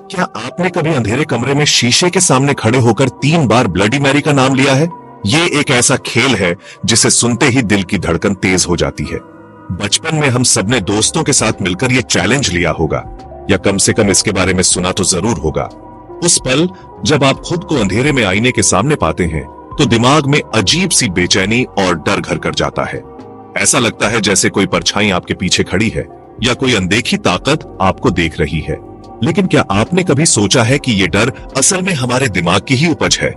क्या आपने कभी अंधेरे कमरे में शीशे के सामने खड़े होकर 3 बार ब्लडी मैरी का नाम लिया है? ये एक ऐसा खेल है जिसे सुनते ही दिल की धड़कन तेज हो जाती है। बचपन में हम सबने दोस्तों के साथ मिलकर ये चैलेंज लिया होगा, या कम से कम इसके बारे में सुना तो जरूर होगा। उस पल जब आप खुद को अंधेरे में आईने के सामने पाते हैं तो दिमाग में अजीब सी बेचैनी और डर घर कर जाता है। ऐसा लगता है जैसे कोई परछाई आपके पीछे खड़ी है या कोई अनदेखी ताकत आपको देख रही है। लेकिन क्या आपने कभी सोचा है कि ये डर असल में हमारे दिमाग की ही उपज है?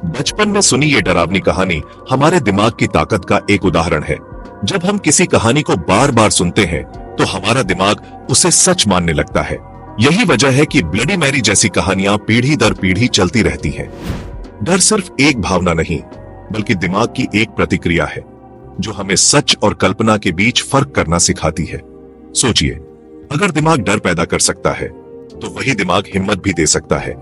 बचपन में सुनी ये डरावनी कहानी हमारे दिमाग की ताकत का एक उदाहरण है। जब हम किसी कहानी को बार बार सुनते हैं तो हमारा दिमाग उसे सच मानने लगता है। यही वजह है कि ब्लडी मैरी जैसी कहानियां पीढ़ी दर पीढ़ी चलती रहती हैं। डर सिर्फ एक भावना नहीं, बल्कि दिमाग की एक प्रतिक्रिया है जो हमें सच और कल्पना के बीच फर्क करना सिखाती है। सोचिए, अगर दिमाग डर पैदा कर सकता है तो वही दिमाग हिम्मत भी दे सकता है।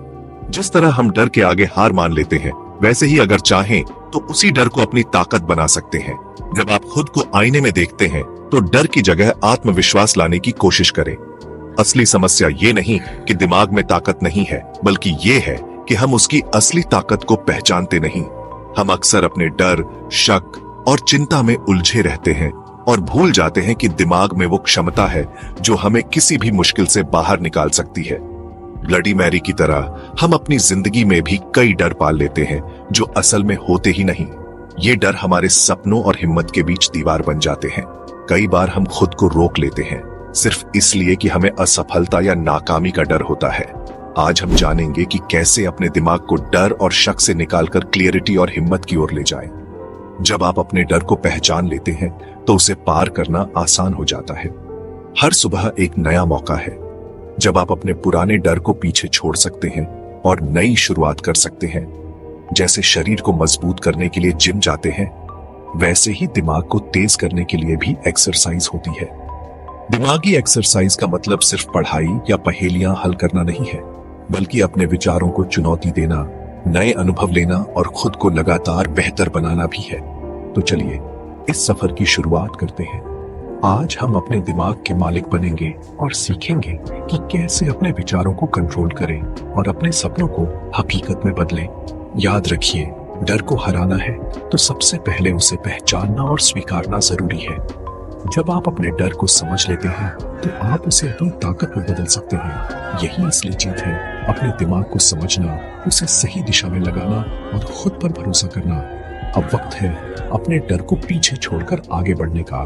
जिस तरह हम डर के आगे हार मान लेते हैं, वैसे ही अगर चाहें तो उसी डर को अपनी ताकत बना सकते हैं। जब आप खुद को आईने में देखते हैं तो डर की जगह आत्मविश्वास लाने की कोशिश करें। असली समस्या ये नहीं कि दिमाग में ताकत नहीं है, बल्कि ये है कि हम उसकी असली ताकत को पहचानते नहीं। हम अक्सर अपने डर, शक और चिंता में उलझे रहते हैं और भूल जाते हैं कि दिमाग में वो क्षमता है जो हमें किसी भी मुश्किल से बाहर निकाल सकती है। ब्लडी मैरी की तरह हम अपनी जिंदगी में भी कई डर पाल लेते हैं जो असल में होते ही नहीं। ये डर हमारे सपनों और हिम्मत के बीच दीवार बन जाते हैं। कई बार हम खुद को रोक लेते हैं सिर्फ इसलिए कि हमें असफलता या नाकामी का डर होता है। आज हम जानेंगे कि कैसे अपने दिमाग को डर और शक से निकालकर क्लियरिटी और हिम्मत की ओर ले जाएं। जब आप अपने डर को पहचान लेते हैं तो उसे पार करना आसान हो जाता है। हर सुबह एक नया मौका है जब आप अपने पुराने डर को पीछे छोड़ सकते हैं और नई शुरुआत कर सकते हैं। जैसे शरीर को मजबूत करने के लिए जिम जाते हैं, वैसे ही दिमाग को तेज करने के लिए भी एक्सरसाइज होती है। दिमागी एक्सरसाइज का मतलब सिर्फ पढ़ाई या पहेलियां हल करना नहीं है, बल्कि अपने विचारों को चुनौती देना, नए अनुभव लेना और खुद को लगातार बेहतर बनाना भी है। तो चलिए इस सफर की शुरुआत करते हैं। आज हम अपने दिमाग के मालिक बनेंगे और सीखेंगे कि कैसे अपने विचारों को कंट्रोल करें और अपने सपनों को हकीकत में बदलें। याद रखिए, डर को हराना है तो सबसे पहले उसे पहचानना और स्वीकारना जरूरी है। जब आप अपने डर को समझ लेते हैं तो आप उसे अपनी ताकत में बदल सकते हैं। यही असली जीत है, अपने दिमाग को समझना, उसे सही दिशा में लगाना और खुद पर भरोसा करना। अब वक्त है अपने डर को पीछे छोड़कर आगे बढ़ने का।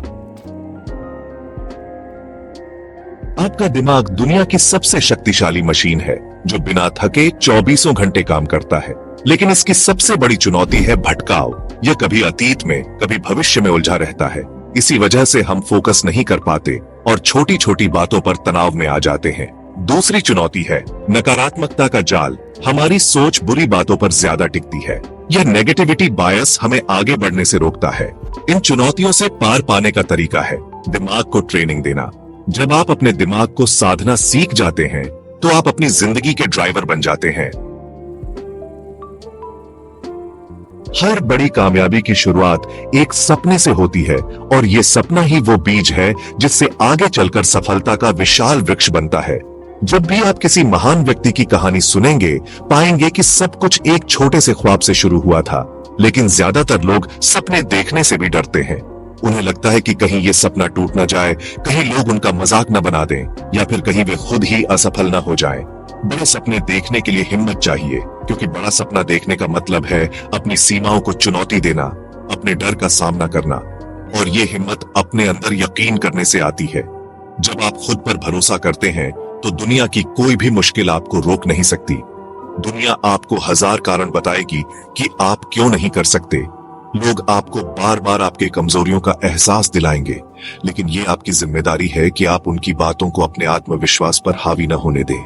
आपका दिमाग दुनिया की सबसे शक्तिशाली मशीन है जो बिना थके 24 घंटे काम करता है। लेकिन इसकी सबसे बड़ी चुनौती है भटकाव। यह कभी अतीत में, कभी भविष्य में उलझा रहता है। इसी वजह से हम फोकस नहीं कर पाते और छोटी छोटी बातों पर तनाव में आ जाते हैं। दूसरी चुनौती है नकारात्मकता का जाल। हमारी सोच बुरी बातों पर ज्यादा टिकती है। यह नेगेटिविटी बायस हमें आगे बढ़ने से रोकता है। इन चुनौतियों से पार पाने का तरीका है दिमाग को ट्रेनिंग देना। जब आप अपने दिमाग को साधना सीख जाते हैं तो आप अपनी जिंदगी के ड्राइवर बन जाते हैं। हर बड़ी कामयाबी की शुरुआत एक सपने से होती है और ये सपना ही वो बीज है जिससे आगे चलकर सफलता का विशाल वृक्ष बनता है। जब भी आप किसी महान व्यक्ति की कहानी सुनेंगे, पाएंगे कि सब कुछ एक छोटे से ख्वाब से शुरू हुआ था। लेकिन ज्यादातर लोग सपने देखने से भी डरते हैं। उन्हें लगता है कि कहीं ये सपना टूट ना जाए, कहीं लोग उनका मजाक न बना दें, या फिर कहीं वे खुद ही असफल न हो जाएं। बड़े सपने देखने के लिए हिम्मत चाहिए, क्योंकि बड़ा सपना देखने का मतलब है अपनी सीमाओं को चुनौती देना, अपने डर का सामना करना। और ये हिम्मत अपने अंदर यकीन करने से आती है। जब आप खुद पर भरोसा करते हैं तो दुनिया की कोई भी मुश्किल आपको रोक नहीं सकती। दुनिया आपको 1000 कारण बताएगी कि आप क्यों नहीं कर सकते। लोग आपको बार बार आपके कमजोरियों का एहसास दिलाएंगे, लेकिन ये आपकी जिम्मेदारी है कि आप उनकी बातों को अपने आत्मविश्वास पर हावी न होने दें।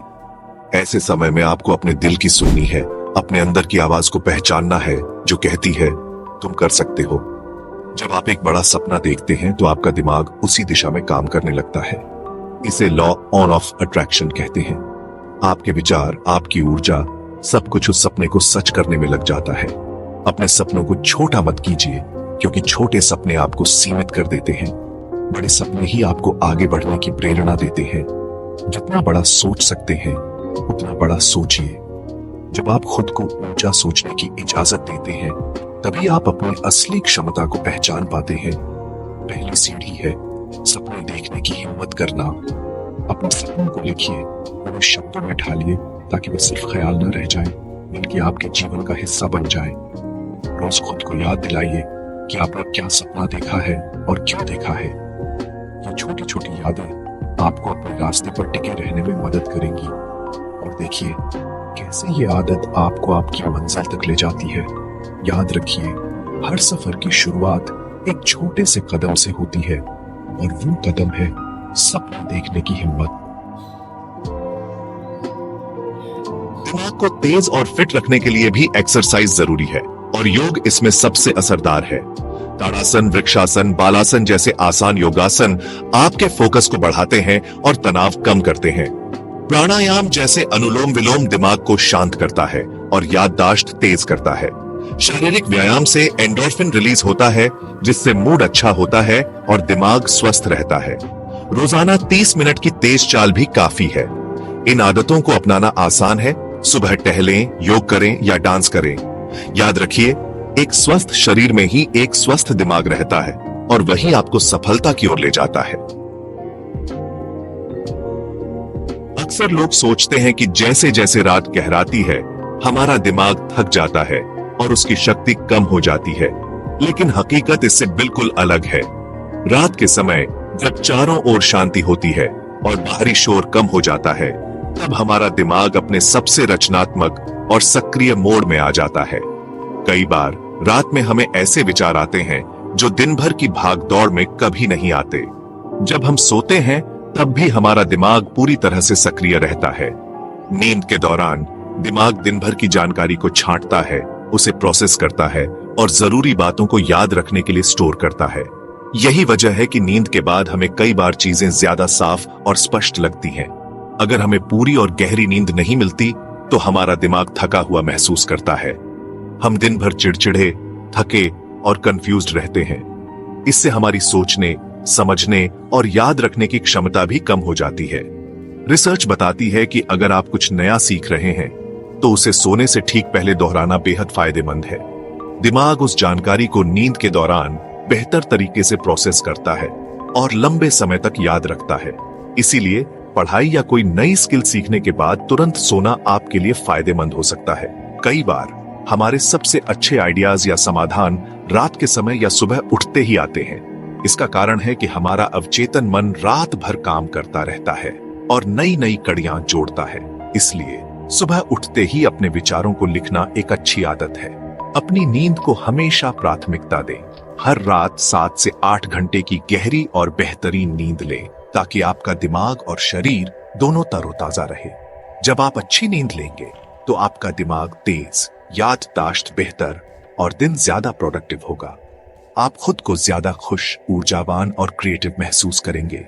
ऐसे समय में आपको अपने दिल की सुननी है, अपने अंदर की आवाज को पहचानना है जो कहती है तुम कर सकते हो। जब आप एक बड़ा सपना देखते हैं तो आपका दिमाग उसी दिशा में काम करने लगता है। इसे लॉ ऑन ऑफ अट्रैक्शन कहते हैं। आपके विचार, आपकी ऊर्जा, सब कुछ उस सपने को सच करने में लग जाता है। अपने सपनों को छोटा मत कीजिए, क्योंकि छोटे सपने आपको सीमित कर देते हैं। बड़े सपने ही आपको आगे बढ़ने की प्रेरणा देते हैं। जितना बड़ा सोच सकते हैं उतना बड़ा सोचिए। जब आप खुद को ऊंचा सोचने की इजाजत देते हैं, तभी आप अपनी असली क्षमता को पहचान पाते हैं। पहली सीढ़ी है सपने देखने की हिम्मत करना। अपने सपनों को लिखिए, उन्हें शब्दों में ढालिए ताकि वे सिर्फ ख्याल न रह जाए, बल्कि आपके जीवन का हिस्सा बन जाए। रोज खुद को याद दिलाइए कि आपने क्या सपना देखा है और क्यों देखा है। ये छोटी छोटी यादें आपको अपने रास्ते पर टिके रहने में मदद करेंगी। और देखिए कैसे ये आदत आपको आपकी मंजिल तक ले जाती है। याद रखिए, हर सफर की शुरुआत एक छोटे से कदम से होती है, और वो कदम है सपना देखने की हिम्मत। दिमाग को तेज और फिट रखने के लिए भी एक्सरसाइज जरूरी है, और योग इसमें सबसे असरदार है। ताड़ासन, वृक्षासन, बालासन जैसे आसान योगासन आपके फोकस को बढ़ाते हैं और तनाव कम करते हैं। प्राणायाम जैसे अनुलोम विलोम दिमाग को शांत करता है और याददाश्त तेज करता है। शारीरिक व्यायाम से एंडोर्फिन रिलीज होता है, जिससे मूड अच्छा होता है और दिमाग स्वस्थ रहता है। रोजाना 30 मिनट की तेज चाल भी काफी है। इन आदतों को अपनाना आसान है। सुबह टहलें, योग करें या डांस करें। याद रखिए, एक स्वस्थ शरीर में ही एक स्वस्थ दिमाग रहता है, और वही आपको सफलता की ओर ले जाता है। अक्सर लोग सोचते हैं कि जैसे जैसे रात गहराती है, हमारा दिमाग थक जाता है और उसकी शक्ति कम हो जाती है, लेकिन हकीकत इससे बिल्कुल अलग है। रात के समय जब चारों ओर शांति होती है और बाहरी शोर कम हो जाता है, तब हमारा दिमाग अपने सबसे रचनात्मक और सक्रिय मोड में आ जाता है। कई बार रात में हमें ऐसे विचार आते हैं जो दिन भर की भाग दौड़ में कभी नहीं आते। जब हम सोते हैं तब भी हमारा दिमाग पूरी तरह से सक्रिय रहता है। नींद के दौरान दिमाग दिन भर की जानकारी को छांटता है, उसे प्रोसेस करता है और जरूरी बातों को याद रखने के लिए स्टोर करता है। यही वजह है कि नींद के बाद हमें कई बार चीजें ज्यादा साफ और स्पष्ट लगती हैं। अगर हमें पूरी और गहरी नींद नहीं मिलती तो हमारा दिमाग थका हुआ महसूस करता है। हम दिन भर चिड़चिड़े, थके और कंफ्यूज्ड रहते हैं। इससे हमारी सोचने, समझने और याद रखने की क्षमता भी कम हो जाती है। रिसर्च बताती है कि अगर आप कुछ नया सीख रहे हैं तो उसे सोने से ठीक पहले दोहराना बेहद फायदेमंद है। दिमाग उस जानकारी को नींद के दौरान बेहतर तरीके से प्रोसेस करता है और लंबे समय तक याद रखता है। इसीलिए पढ़ाई या कोई नई स्किल सीखने के बाद तुरंत सोना आपके लिए फायदेमंद हो सकता है। कई बार हमारे सबसे अच्छे आइडियाज या समाधान रात के समय या सुबह उठते ही आते हैं। इसका कारण है कि हमारा अवचेतन मन रात भर काम करता रहता है और नई नई कड़ियां जोड़ता है। इसलिए सुबह उठते ही अपने विचारों को लिखना एक अच्छी आदत है। अपनी नींद को हमेशा प्राथमिकता दें। हर रात 7 से 8 घंटे की गहरी और बेहतरीन नींद लें, ताकि आपका दिमाग और शरीर दोनों तरोताजा रहे। जब आप अच्छी नींद लेंगे तो आपका दिमाग तेज, याददाश्त बेहतर और दिन ज्यादा प्रोडक्टिव होगा। आप खुद को ज्यादा खुश, ऊर्जावान और क्रिएटिव महसूस करेंगे,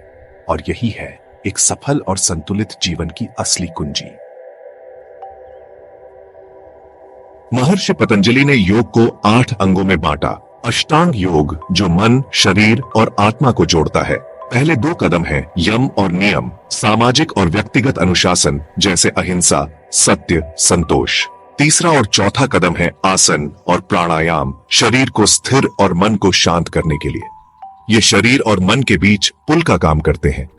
और यही है एक सफल और संतुलित जीवन की असली कुंजी। महर्षि पतंजलि ने योग को 8 अंगों में बांटा। अष्टांग योग जो मन, शरीर और आत्मा को जोड़ता है। पहले 2 कदम हैं यम और नियम, सामाजिक और व्यक्तिगत अनुशासन जैसे अहिंसा, सत्य, संतोष। तीसरा और चौथा कदम है आसन और प्राणायाम, शरीर को स्थिर और मन को शांत करने के लिए। ये शरीर और मन के बीच पुल का काम करते हैं।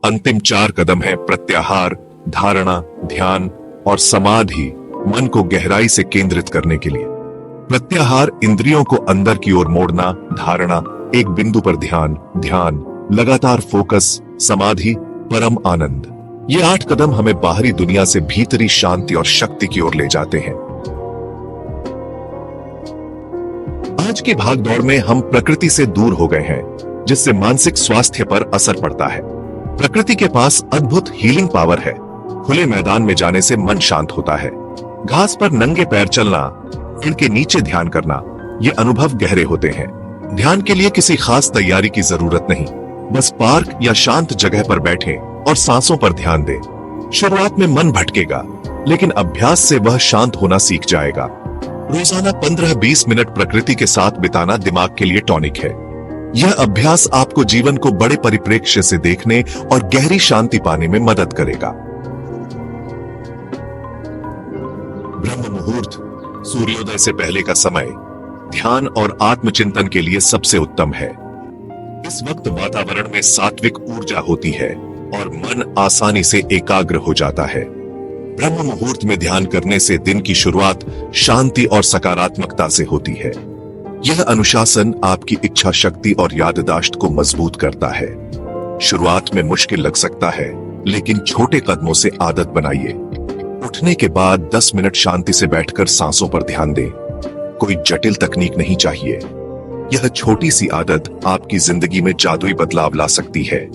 अंतिम 4 कदम है प्रत्याहार, धारणा, ध्यान और समाधि, मन को गहराई से केंद्रित करने के लिए। प्रत्याहार इंद्रियों को अंदर की ओर मोड़ना, धारणा एक बिंदु पर ध्यान, लगातार फोकस, समाधि परम आनंद। ये 8 कदम हमें बाहरी दुनिया से भीतरी शांति और शक्ति की ओर ले जाते हैं। आज की भागदौड़ में हम प्रकृति से दूर हो गए हैं, जिससे मानसिक स्वास्थ्य पर असर पड़ता है। प्रकृति के पास अद्भुत हीलिंग पावर है। खुले मैदान में जाने से मन शांत होता है। घास पर नंगे पैर चलना, पेड़ के नीचे ध्यान करना, ये अनुभव गहरे होते हैं। ध्यान के लिए किसी खास तैयारी की जरूरत नहीं, बस पार्क या शांत जगह पर बैठें और सांसों पर ध्यान दें। शुरुआत में मन भटकेगा, लेकिन अभ्यास से वह शांत होना सीख जाएगा। रोजाना 15-20 मिनट प्रकृति के साथ बिताना दिमाग के लिए टॉनिक है। यह अभ्यास आपको जीवन को बड़े परिप्रेक्ष्य से देखने और गहरी शांति पाने में मदद करेगा। सूर्योदय से पहले का समय ध्यान और आत्मचिंतन के लिए सबसे उत्तम है। इस वक्त वातावरण में सात्विक ऊर्जा होती है और मन आसानी से एकाग्र हो जाता है। ब्रह्म मुहूर्त में ध्यान करने से दिन की शुरुआत शांति और सकारात्मकता से होती है। यह अनुशासन आपकी इच्छा शक्ति और याददाश्त को मजबूत करता है। शुरुआत में मुश्किल लग सकता है, लेकिन छोटे कदमों से आदत बनाइए। उठने के बाद 10 मिनट शांति से बैठकर सांसों पर ध्यान दें। कोई जटिल तकनीक नहीं चाहिए। यह छोटी सी आदत आपकी जिंदगी में जादुई बदलाव ला सकती है।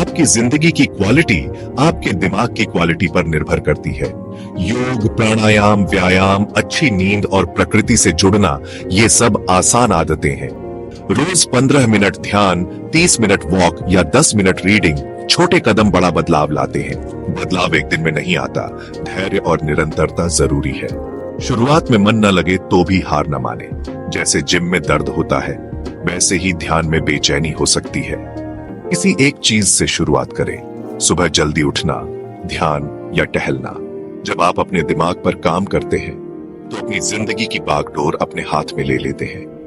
आपकी जिंदगी की क्वालिटी आपके दिमाग की क्वालिटी पर निर्भर करती है। योग, प्राणायाम, व्यायाम, अच्छी नींद और प्रकृति से जुड़ना, ये सब आसान आदतें हैं। रोज 15 मिनट ध्यान, 30 मिनट वॉक या 10 मिनट रीडिंग छोटे कदम बड़ा बदलाव लाते हैं। बदलाव एक दिन में नहीं आता, धैर्य और निरंतरता जरूरी है। शुरुआत में मन न लगे तो भी हार न माने। जैसे जिम में दर्द होता है, वैसे ही ध्यान में बेचैनी हो सकती है। किसी एक चीज से शुरुआत करें। सुबह जल्दी उठना, ध्यान या टहलना। जब आप अपने दिमाग पर काम करते हैं, तो अपनी जिंदगी की बागडोर अपने हाथ में ले लेते हैं।